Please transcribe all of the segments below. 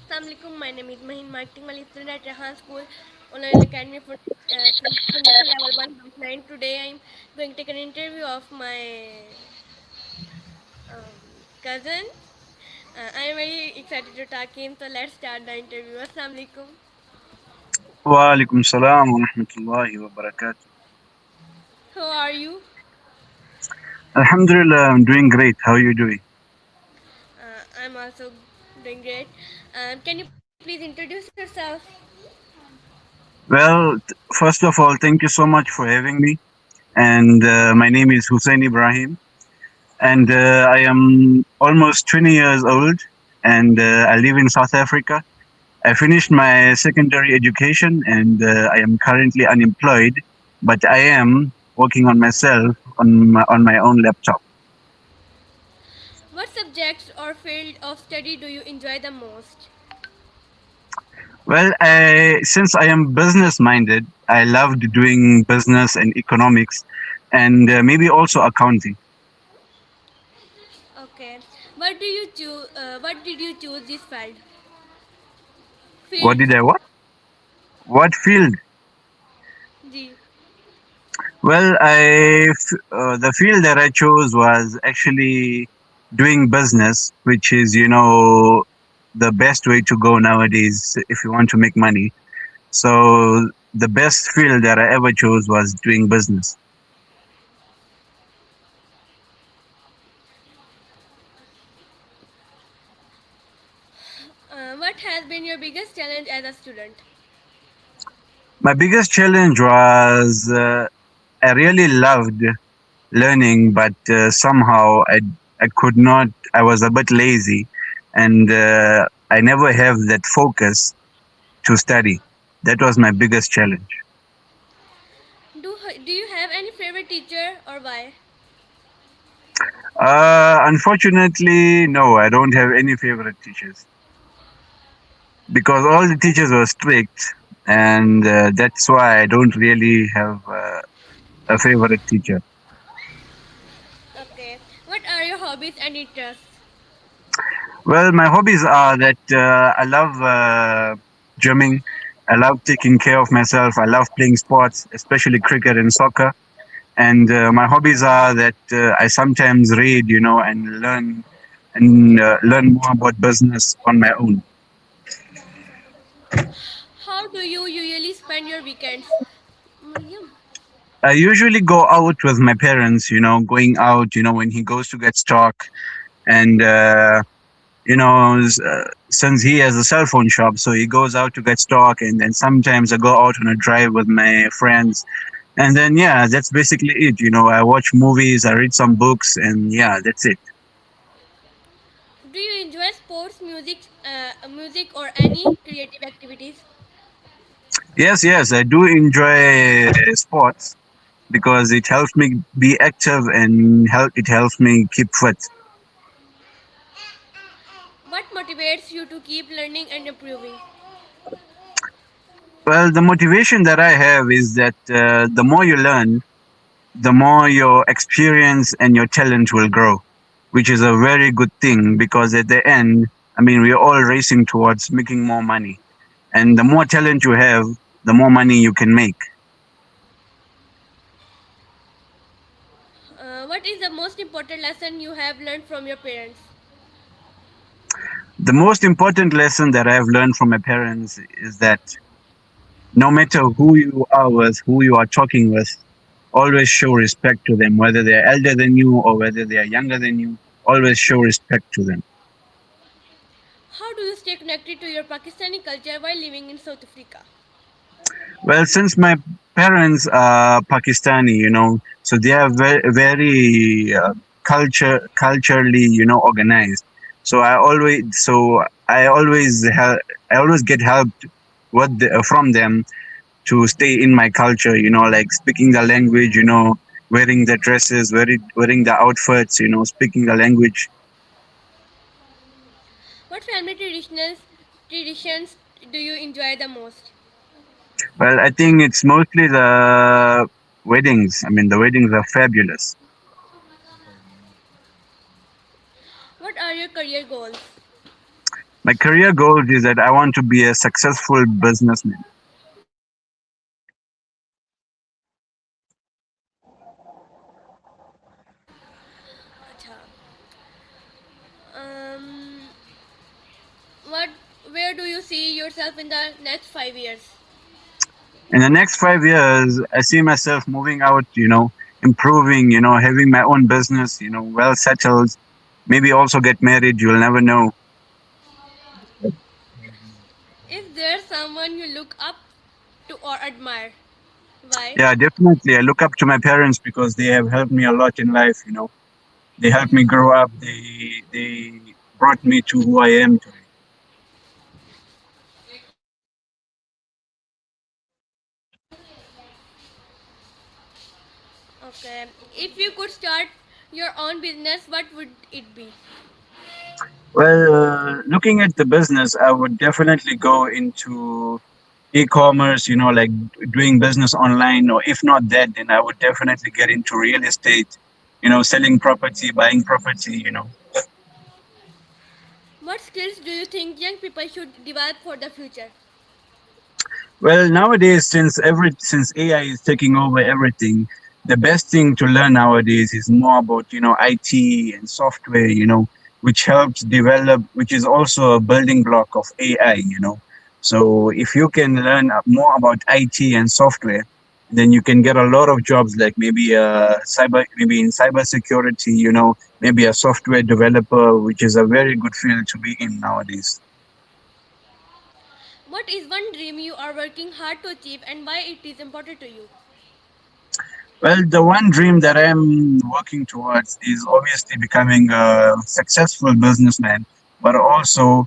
Assalamualaikum. My name is Mahin, marketing my student at Rehan School Online Academy for Foundation Level 1.9. Today I'm going to take an interview of my um, cousin. I am very excited to talk to him, so let's start the interview. Assalamualaikum. وعليكم السلام ورحمة الله وبركاته. How are you? Alhamdulillah, I'm doing great. How are you doing? I'm also doing great. Can you please introduce yourself? Well, first of all, thank you so much for having me. And my name is Hussein Ibrahim. And I am almost 20 years old. And I live in South Africa. I finished my secondary education and I am currently unemployed. But I am working on myself on my own laptop. What subjects or field of study do you enjoy the most? Well, since I am business minded, I loved doing business and economics and maybe also accounting. Okay. What do you choose? What did you choose this field? What Field. did I what? What field? G. Well, the field that I chose was actually doing business, which is, the best way to go nowadays if you want to make money. So the best field that I ever chose was doing business. What has been your biggest challenge as a student? My biggest challenge was I really loved learning, but somehow I could not. I was a bit lazy, and I never have that focus to study. That was my biggest challenge. Do you have any favorite teacher or why? Unfortunately, no, I don't have any favorite teachers because all the teachers were strict, and that's why I don't really have a favorite teacher. Okay. What are your hobbies and interests? Well, my hobbies are that I love gymming. I love taking care of myself. I love playing sports, especially cricket and soccer. And my hobbies are that I sometimes read, and learn more about business on my own. How do you usually spend your weekends? Mariam. I usually go out with my parents, going out, when he goes to get stock. And since he has a cell phone shop, so he goes out to get stock, and then sometimes I go out on a drive with my friends, and then yeah, that's basically it. I watch movies, I read some books, and yeah, that's it. Do you enjoy sports, music or any creative activities? Yes, I do enjoy sports because it helps me be active and it helps me keep fit. What motivates you to keep learning and improving? Well, the motivation that I have is that the more you learn, the more your experience and your talent will grow, which is a very good thing because at the end, I mean, we're all racing towards making more money. And the more talent you have, the more money you can make. What is the most important lesson you have learned from your parents? The most important lesson that I've learned from my parents is that no matter who you are with, who you are talking with, always show respect to them, whether they're elder than you or whether they are younger than you, always show respect to them. How do you stay connected to your Pakistani culture while living in South Africa? Well, since my parents are Pakistani, so they are very culturally, organized. I always get help from them to stay in my culture. Like speaking the language, wearing the dresses, wearing the outfits, speaking the language. What family traditions do you enjoy the most? Well, I think it's mostly the weddings. I mean, the weddings are fabulous. What are your career goals? My career goals is that I want to be a successful businessman. Acha. Um, what? Where do you see yourself in the next 5 years? In the next 5 years, I see myself moving out, improving, having my own business, well settled, maybe also get married. You'll never know. Is there someone you look up to or admire? Why? Yeah, definitely. I look up to my parents because they have helped me a lot in life. They helped me grow up. They brought me to who I am today. Okay. If you could start your own business, what would it be? Well, looking at the business, I would definitely go into e-commerce, like doing business online, or if not that, then I would definitely get into real estate, selling property, buying property. What skills do you think young people should develop for the future? Well, nowadays, since AI is taking over everything, the best thing to learn nowadays is more about IT and software, which helps develop, which is also a building block of AI. So if you can learn more about IT and software, then you can get a lot of jobs, like maybe in cyber security, maybe a software developer, which is a very good field to be in nowadays. What is one dream you are working hard to achieve and why it is important to you? Well, the one dream that I'm working towards is obviously becoming a successful businessman, but also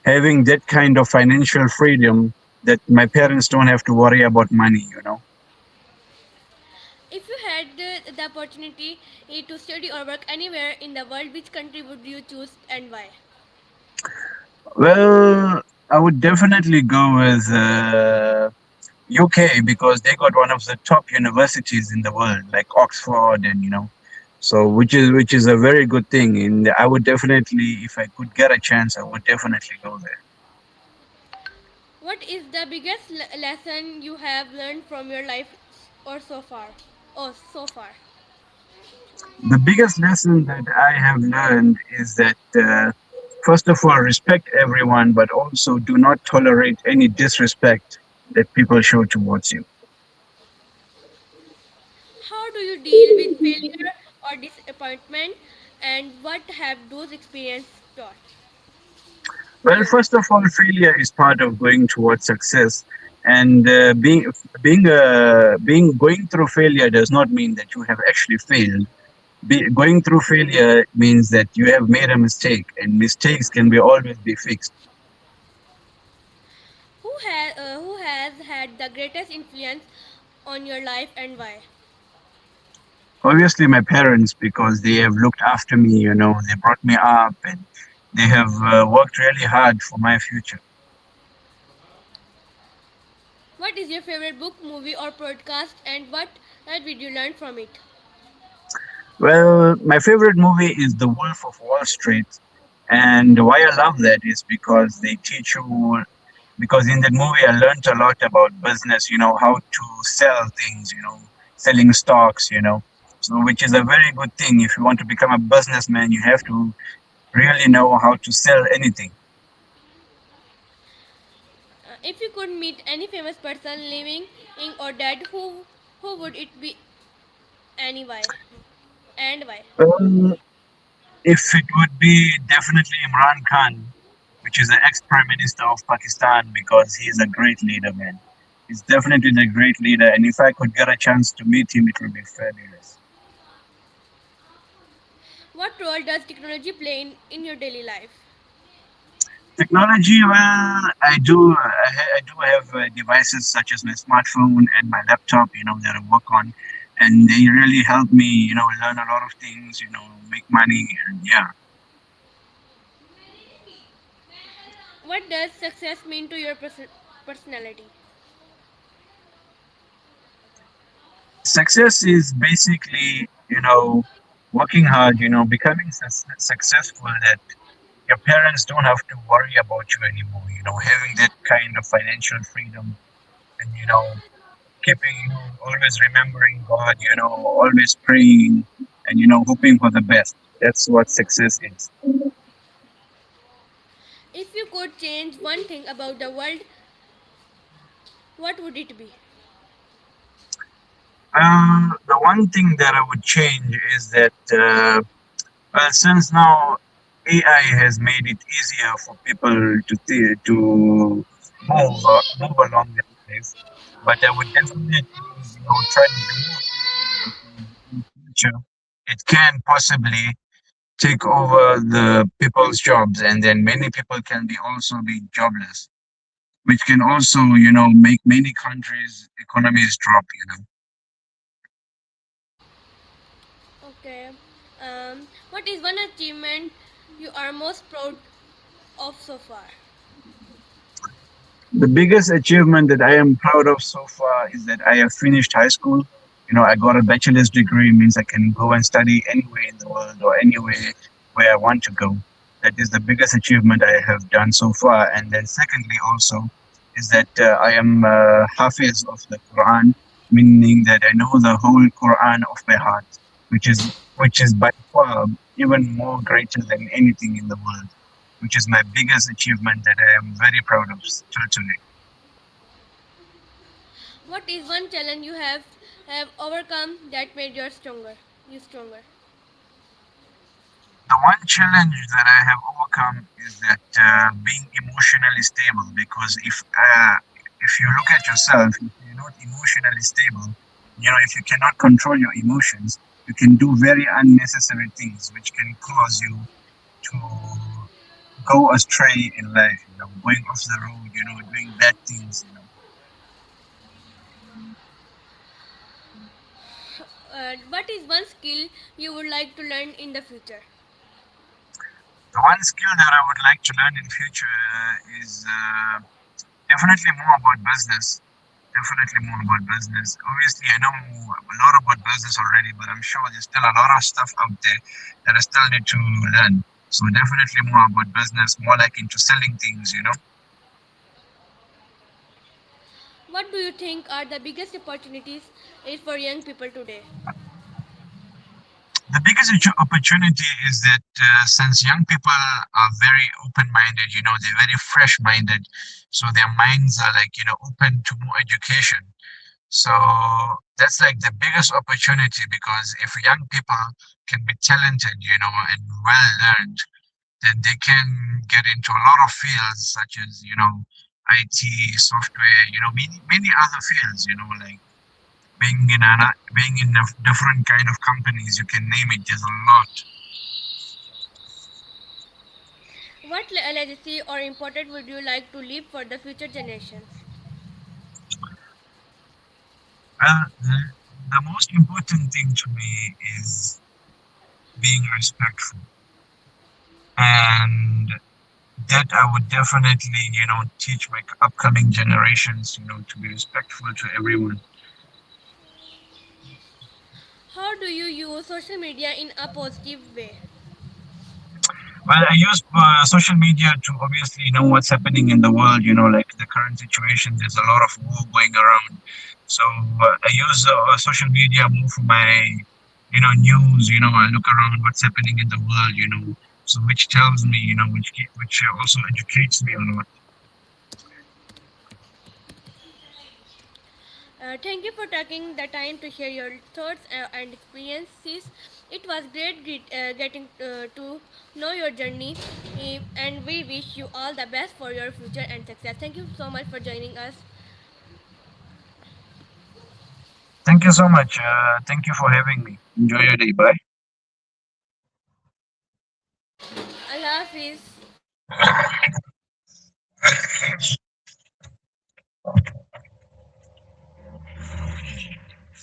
having that kind of financial freedom that my parents don't have to worry about money. If you had the opportunity to study or work anywhere in the world, which country would you choose and why? Well, I would definitely go with UK because they got one of the top universities in the world, like Oxford, and so which is a very good thing. And I would definitely, if I could get a chance, I would definitely go there. What is the biggest lesson you have learned from your life or so far? Oh, so far. The biggest lesson that I have learned is that, first of all, respect everyone, but also do not tolerate any disrespect that people show towards you. How do you deal with failure or disappointment and what have those experiences taught Well, you? first of all, failure is part of going towards success, and being going through failure does not mean that you have actually failed. Going through failure means that you have made a mistake, and mistakes can be always be fixed. Who has had the greatest influence on your life and why? Obviously, my parents, because they have looked after me, they brought me up, and they have worked really hard for my future. What is your favorite book, movie, or podcast, and what did you learn from it? Well, my favorite movie is The Wolf of Wall Street, and why I love that is because they teach you. Because in that movie, I learned a lot about business. How to sell things. Selling stocks. So which is a very good thing. If you want to become a businessman, you have to really know how to sell anything. If you could meet any famous person living in or dead, who would it be and why? And why? Well, if it would be definitely Imran Khan, which is the ex-prime minister of Pakistan, because he's a great leader, man. He's definitely a great leader, and if I could get a chance to meet him, it would be fabulous. What role does technology play in your daily life? Technology, well, I do have devices such as my smartphone and my laptop, that I work on, and they really help me, learn a lot of things, make money, and yeah. What does success mean to your personality? Success is basically, working hard, becoming successful. Your parents don't have to worry about you anymore. Having that kind of financial freedom, and keeping, always remembering God, always praying, and hoping for the best. That's what success is. If you could change one thing about the world, what would it be? The one thing that I would change is that, well, since now AI has made it easier for people to move along their life, but I would definitely, try to remove AI, because in future it can possibly take over the people's jobs, and then many people can be also be jobless, which can also, make many countries' economies drop. Okay. What is one achievement you are most proud of so far? The biggest achievement that I am proud of so far is that I have finished high school. I got a bachelor's degree, means I can go and study anywhere in the world or anywhere where I want to go. That is the biggest achievement I have done so far. And then, secondly, also, is that I am Hafiz of the Quran, meaning that I know the whole Quran of my heart, which is by far even more greater than anything in the world, which is my biggest achievement that I am very proud of till today. What is one challenge you have overcome that made you stronger? You stronger. The one challenge that I have overcome is that being emotionally stable. Because if you look at yourself, if you're not emotionally stable, if you cannot control your emotions, you can do very unnecessary things, which can cause you to go astray in life. Going off the road, doing bad things. What is one skill you would like to learn in the future? The one skill that I would like to learn in future is definitely more about business. Definitely more about business. Obviously, I know a lot about business already, but I'm sure there's still a lot of stuff out there that I still need to learn. So definitely more about business, more like into selling things. What do you think are the biggest opportunities for young people today? The biggest opportunity is that, since young people are very open-minded, they're very fresh-minded, so their minds are like, open to more education. So that's like the biggest opportunity, because if young people can be talented, and well learned, then they can get into a lot of fields such as, IT, software, many other fields, like being in a different kind of companies. You can name it. There's a lot. What legacy or important would you like to leave for the future generations? Well, the most important thing to me is being respectful, and that I would definitely, teach my upcoming generations, to be respectful to everyone. How do you use social media in a positive way? Well, I use social media to obviously know what's happening in the world, like the current situation. There's a lot of war going around. So I use social media more for my, news. I look around what's happening in the world, so which tells me, which also educates me a lot. Thank you for taking the time to share your thoughts and experiences. It was great getting to know your journey, and we wish you all the best for your future and success. Thank you so much for joining us. Thank you so much. Thank you for having me. Enjoy your day. Bye. Allah Hafiz.